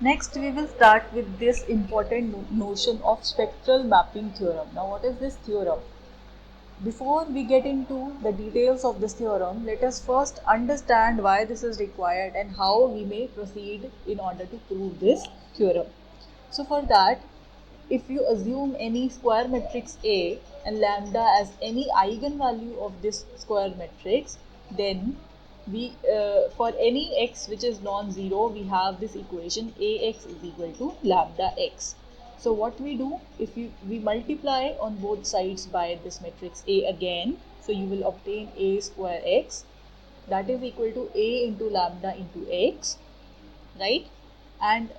Next, we will start with this important notion of spectral mapping theorem. Now, what is this theorem? Before we get into the details of this theorem, let us first understand why this is required and how we may proceed in order to prove this theorem. So, for that, if you assume any square matrix A and lambda as any eigenvalue of this square matrix, then we for any x which is non-zero, we have this equation Ax is equal to lambda x. So what we do, if we multiply on both sides by this matrix A again, so you will obtain A square x, that is equal to A into lambda into x, right? And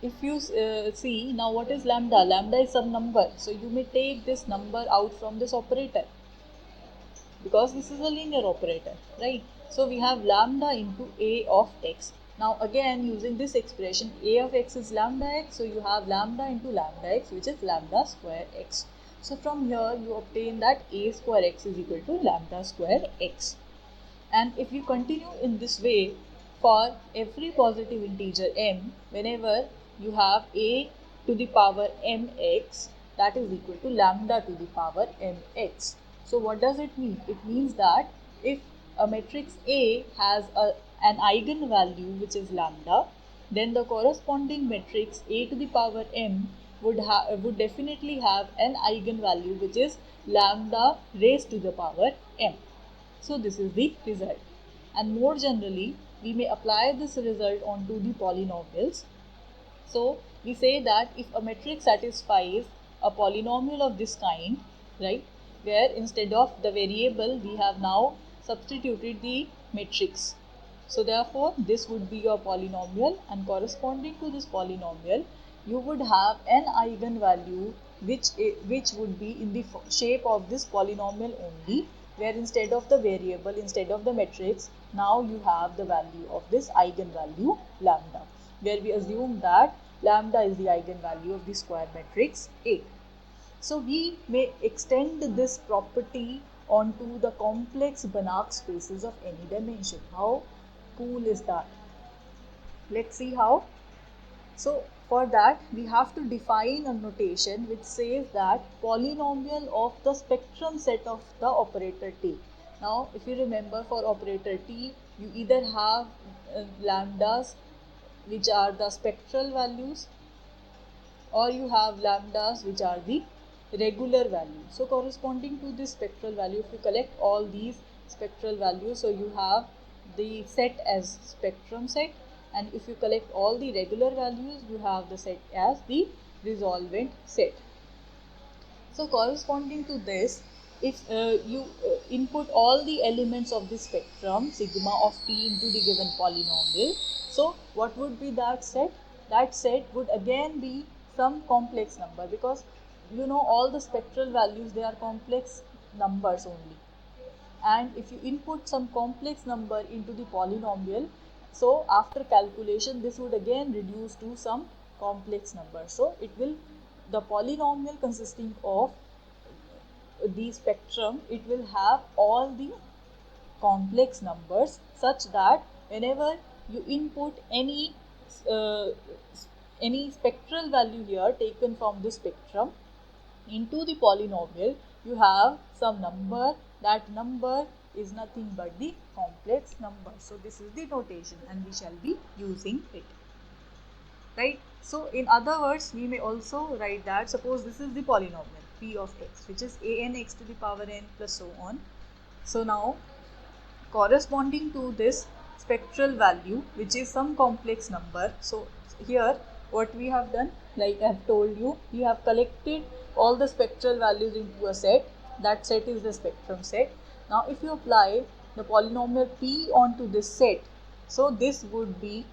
if you see, now what is lambda? Lambda is some number, so you may take this number out from this operator because this is a linear operator, right? So we have lambda into A of x. Now again, using this expression, A of x is lambda x, so you have lambda into lambda x, which is lambda square x. So from here you obtain that A square x is equal to lambda square x. And if you continue in this way for every positive integer m, whenever you have A to the power mx, that is equal to lambda to the power mx. So what does it mean? It means that if a matrix A has an eigenvalue which is lambda, then the corresponding matrix A to the power m would definitely have an eigenvalue which is lambda raised to the power m. So this is the result. And more generally, we may apply this result onto the polynomials. So we say that if a matrix satisfies a polynomial of this kind, right, where instead of the variable we have now substituted the matrix. So therefore this would be your polynomial, and corresponding to this polynomial you would have an eigenvalue which would be in the shape of this polynomial only, where instead of the variable, instead of the matrix, now you have the value of this eigenvalue lambda, where we assume that lambda is the eigenvalue of the square matrix A. So we may extend this property onto the complex Banach spaces of any dimension. How cool is that? Let's see how. So for that we have to define a notation which says that polynomial of the spectrum set of the operator T. Now if you remember, for operator T you either have lambdas which are the spectral values, or you have lambdas which are the regular values. So corresponding to this spectral value, if you collect all these spectral values, so you have the set as spectrum set, and if you collect all the regular values, you have the set as the resolvent set. So corresponding to this, if you input all the elements of the spectrum sigma of t into the given polynomial, so what would be that set? That set would again be some complex number, because you know all the spectral values, they are complex numbers only. And if you input some complex number into the polynomial, so after calculation this would again reduce to some complex number. So it will, the polynomial consisting of the spectrum, it will have all the complex numbers, such that whenever you input uh, any spectral value here taken from the spectrum into the polynomial, you have some number, that number is nothing but the complex number. So this is the notation and we shall be using it, right? So in other words, we may also write that, suppose this is the polynomial p of x, which is a(n)x to the power n plus so on. So now corresponding to this spectral value, which is some complex number, so here what we have done, like I have told you, we have collected all the spectral values into a set. That set is the spectrum set. Now if you apply the polynomial p onto this set, so this would be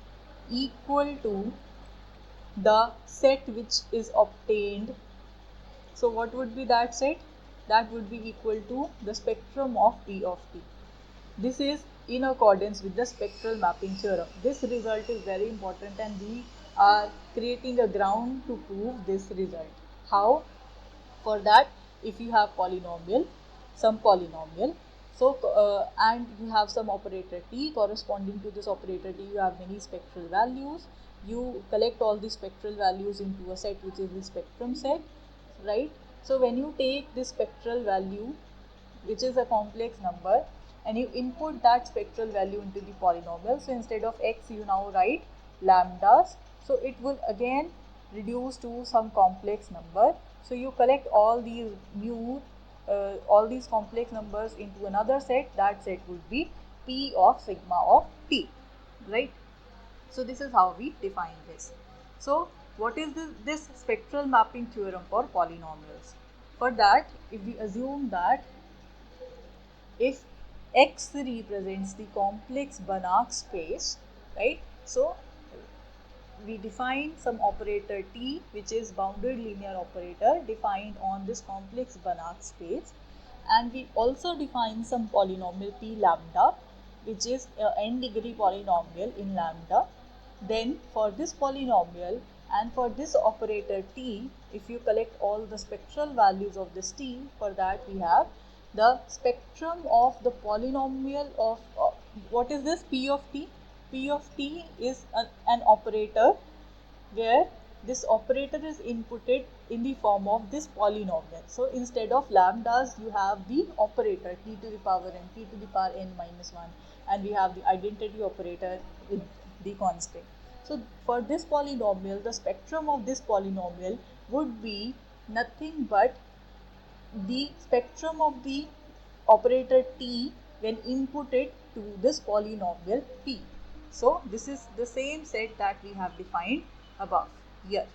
equal to the set which is obtained. So what would be that set? That would be equal to the spectrum of p of t. This is in accordance with the spectral mapping theorem. This result is very important and we are creating a ground to prove this result. How? For that, if you have polynomial, some polynomial, so and you have some operator t, corresponding to this operator t you have many spectral values, you collect all the spectral values into a set which is the spectrum set, right? So when you take this spectral value, which is a complex number, and you input that spectral value into the polynomial, so instead of x you now write lambdas, so it will again reduce to some complex number. So you collect all these all these complex numbers into another set. That set would be p of sigma of t, right? So this is how we define this. So what is this spectral mapping theorem for polynomials? For that, if we assume that if X represents the complex Banach space, right? So we define some operator T, which is bounded linear operator defined on this complex Banach space, and we also define some polynomial P lambda, which is an n degree polynomial in lambda. Then for this polynomial and for this operator T, if you collect all the spectral values of this T, for that we have the spectrum of the polynomial of what is this P of T? P of T is an operator where this operator is inputted in the form of this polynomial. So instead of lambdas, you have the operator t to the power n, t to the power n minus 1, and we have the identity operator with the constant. So for this polynomial, the spectrum of this polynomial would be nothing but the spectrum of the operator t when inputted to this polynomial p. So this is the same set that we have defined above here,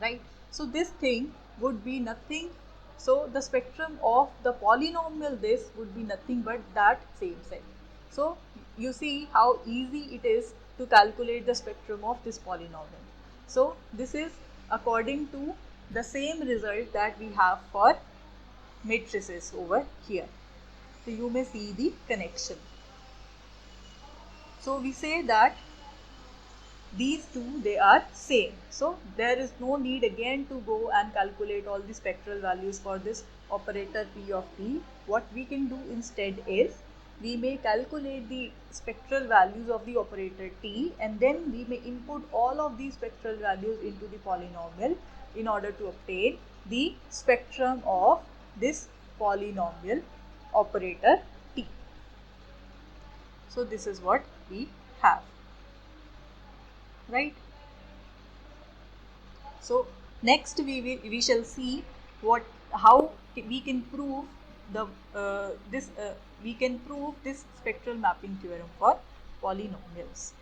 right? So this thing would be nothing. So the spectrum of the polynomial this would be nothing but that same set. So you see how easy it is to calculate the spectrum of this polynomial. So this is according to the same result that we have for matrices over here. So you may see the connection. So we say that these two, they are same. So there is no need again to go and calculate all the spectral values for this operator P of T. What we can do instead is we may calculate the spectral values of the operator T, and then we may input all of these spectral values into the polynomial in order to obtain the spectrum of this polynomial operator T. So this is what we have, right? So next we shall see how we can prove we can prove this spectral mapping theorem for polynomials.